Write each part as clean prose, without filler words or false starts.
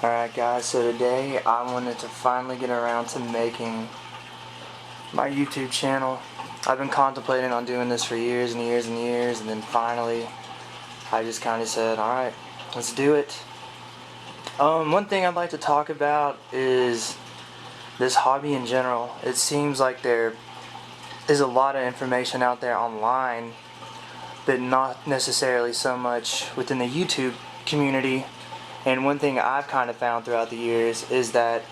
Alright guys, so today I wanted to finally get around to making my YouTube channel. I've been contemplating on doing this for years and years and years, and then finally I just kind of said, alright, let's do it. One thing I'd like to talk about is this hobby in general. It seems like there is a lot of information out there online, but not necessarily so much within the YouTube community. And one thing I've kind of found throughout the years is that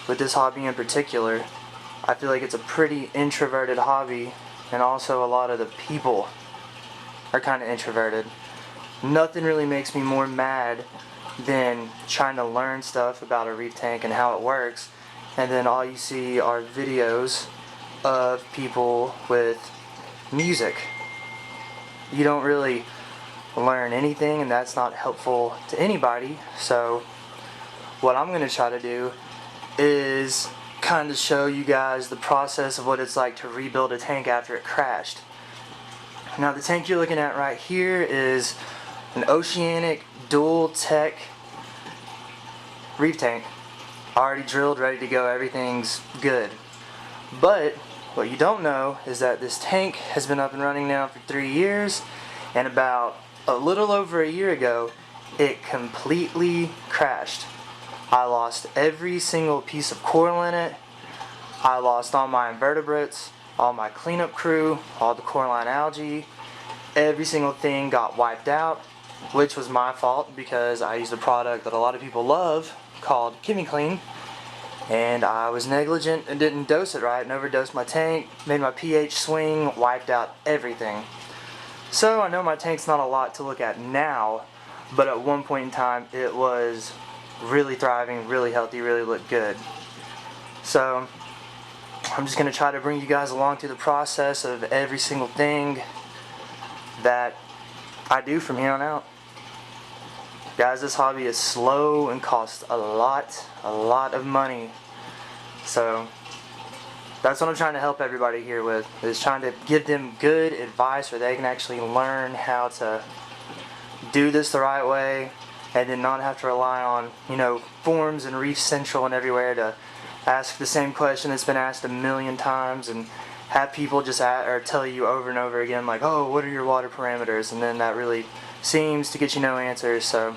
with this hobby in particular, I feel like it's a pretty introverted hobby, and also a lot of the people are kind of introverted. Nothing really makes me more mad than trying to learn stuff about a reef tank and how it works, and then all you see are videos of people with music. You don't really learn anything, and that's not helpful to anybody. So what I'm going to try to do is kind of show you guys the process of what it's like to rebuild a tank after it crashed. Now the tank you're looking at right here is an Oceanic Dual Tech reef tank. Already drilled, ready to go, everything's good. But what you don't know is that this tank has been up and running now for 3 years, and about a little over a year ago it completely crashed. I lost every single piece of coral in it. I lost all my invertebrates, all my cleanup crew, all the coralline algae. Every single thing got wiped out, which was my fault because I used a product that a lot of people love called Chemi-Clean, and I was negligent and didn't dose it right and overdosed my tank, made my pH swing, wiped out everything. So I know my tank's not a lot to look at now, but at one point in time it was really thriving, really healthy, really looked good. So I'm just going to try to bring you guys along through the process of every single thing that I do from here on out. Guys, this hobby is slow and costs a lot of money. So that's what I'm trying to help everybody here with, is trying to give them good advice where they can actually learn how to do this the right way, and then not have to rely on, forums and Reef Central and everywhere to ask the same question that's been asked a million times, and have people just tell you over and over again, like, oh, what are your water parameters? And then that really seems to get you no answers. So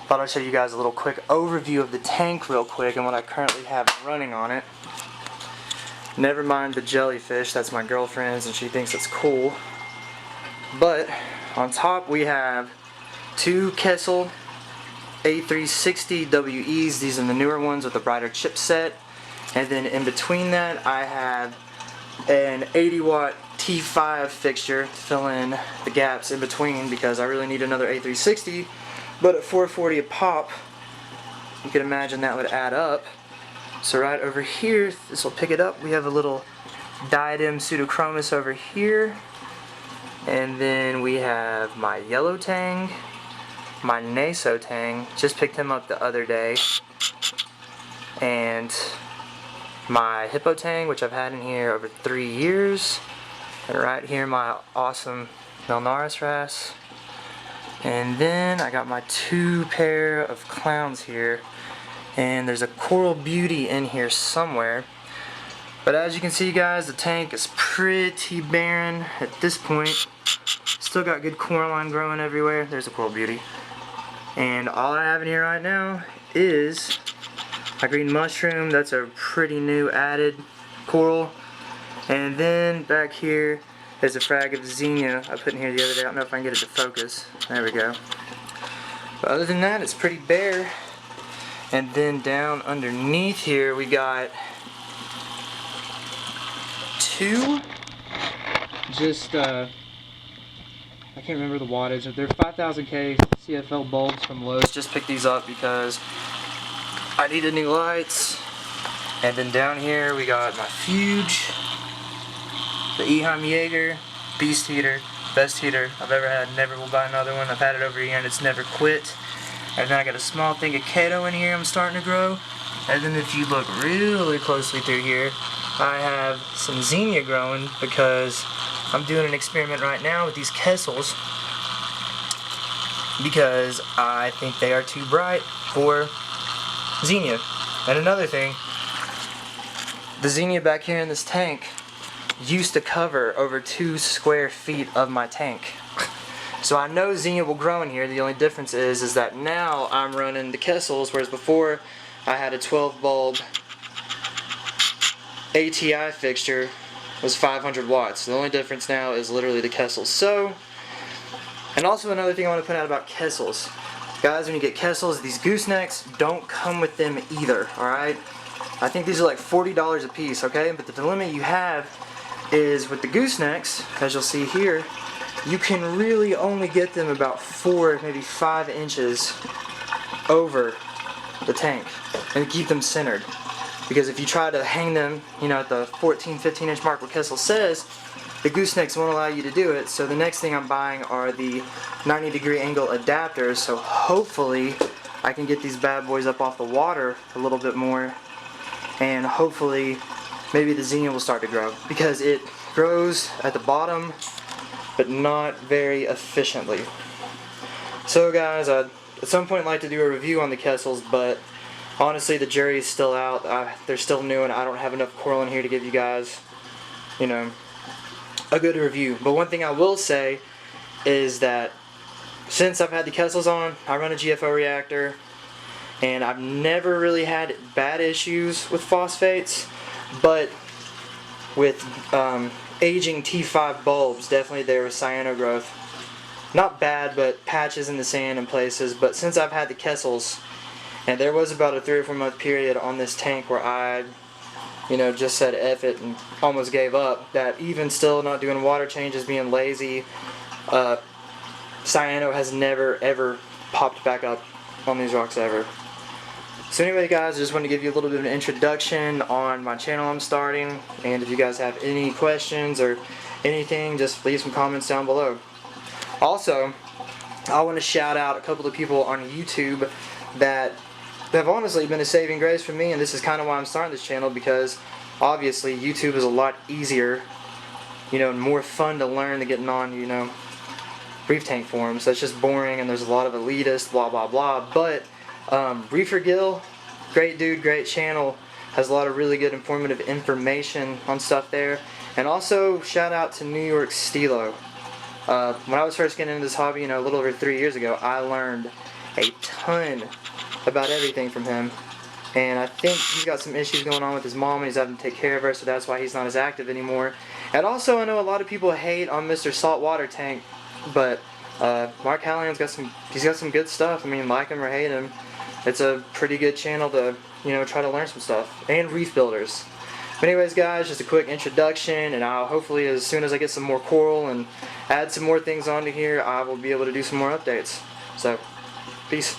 thought I'd show you guys a little quick overview of the tank real quick and what I currently have running on it. Never mind the jellyfish, that's my girlfriend's and she thinks it's cool. But on top we have 2 Kessil A360 WEs. These are the newer ones with a brighter chipset. And then in between that I have an 80 watt T5 fixture to fill in the gaps in between, because I really need another A360, but at $440 a pop, you can imagine that would add up. So right over here, this will pick it up, we have a little Diadem Pseudochromis over here, and then we have my Yellow Tang, my Naso Tang, just picked him up the other day, and my Hippo Tang, which I've had in here over 3 years, and right here my awesome Melnaris wrasse. And then I got my 2 pair of clowns here, and there's a Coral Beauty in here somewhere. But as you can see, guys, the tank is pretty barren at this point. Still got good coralline growing everywhere. There's a Coral Beauty. And all I have in here right now is my green mushroom. That's a pretty new added coral. And then back here is a frag of Xenia I put in here the other day. I don't know if I can get it to focus. There we go. But other than that, it's pretty bare. And then down underneath here we got 2 I can't remember the wattage. They're 5000K CFL bulbs from Lowe's. Just picked these up because I needed new lights. And then down here we got my Fuge, the Eheim Jaeger Beast Heater, best heater I've ever had. Never will buy another one. I've had it over a year and it's never quit. And then I got a small thing of Kato in here I'm starting to grow. And then if you look really closely through here, I have some Xenia growing because I'm doing an experiment right now with these Kessils because I think they are too bright for Xenia. And another thing, the Xenia back here in this tank used to cover over 2 square feet of my tank. So I know Xenia will grow in here. The only difference is that now I'm running the Kessels, whereas before I had a 12 bulb ATI fixture, was 500 watts. The only difference now is literally the Kessels. So, and also another thing I want to point out about Kessels. Guys, when you get Kessels, these goosenecks don't come with them either, alright? I think these are like $40 a piece, okay? But the limit you have is with the goosenecks, as you'll see here, you can really only get them about 4, maybe 5 inches over the tank and keep them centered. Because if you try to hang them, you know, at the 14, 15 inch mark where Kessel says, the goosenecks won't allow you to do it. So the next thing I'm buying are the 90-degree angle adapters. So hopefully I can get these bad boys up off the water a little bit more, and hopefully maybe the Xenia will start to grow, because it grows at the bottom but not very efficiently. So guys, I'd at some point like to do a review on the Kessels, but honestly the jury is still out. They're still new and I don't have enough coral in here to give you guys, you know, a good review. But one thing I will say is that since I've had the Kessels on, I run a GFO reactor and I've never really had bad issues with phosphates, but with aging T5 bulbs, definitely there was cyano growth. Not bad, but patches in the sand in places. But since I've had the Kessels, and there was about a 3 or 4 month period on this tank where I, you know, just said F it and almost gave up, that even still not doing water changes, being lazy, cyano has never ever popped back up on these rocks ever. So anyway guys, I just wanted to give you a little bit of an introduction on my channel I'm starting, and if you guys have any questions or anything, just leave some comments down below. Also, I want to shout out a couple of people on YouTube that have honestly been a saving grace for me, and this is kind of why I'm starting this channel, because obviously YouTube is a lot easier, you know, and more fun to learn than getting on, you know, reef tank forums. That's just boring and there's a lot of elitist blah blah blah. But Reefer Gill, great dude, great channel, has a lot of really good informative information on stuff there. And also shout out to New York Stilo. When I was first getting into this hobby, you know, a little over 3 years ago, I learned a ton about everything from him. And I think he's got some issues going on with his mom and he's having to take care of her, so that's why he's not as active anymore. And also I know a lot of people hate on Mr. Saltwater Tank, but Mark Hallian's got some good stuff. I mean, like him or hate him, it's a pretty good channel to, you know, try to learn some stuff. And reef builders. But anyways guys, just a quick introduction, and I'll hopefully as soon as I get some more coral and add some more things onto here, I will be able to do some more updates. So, peace.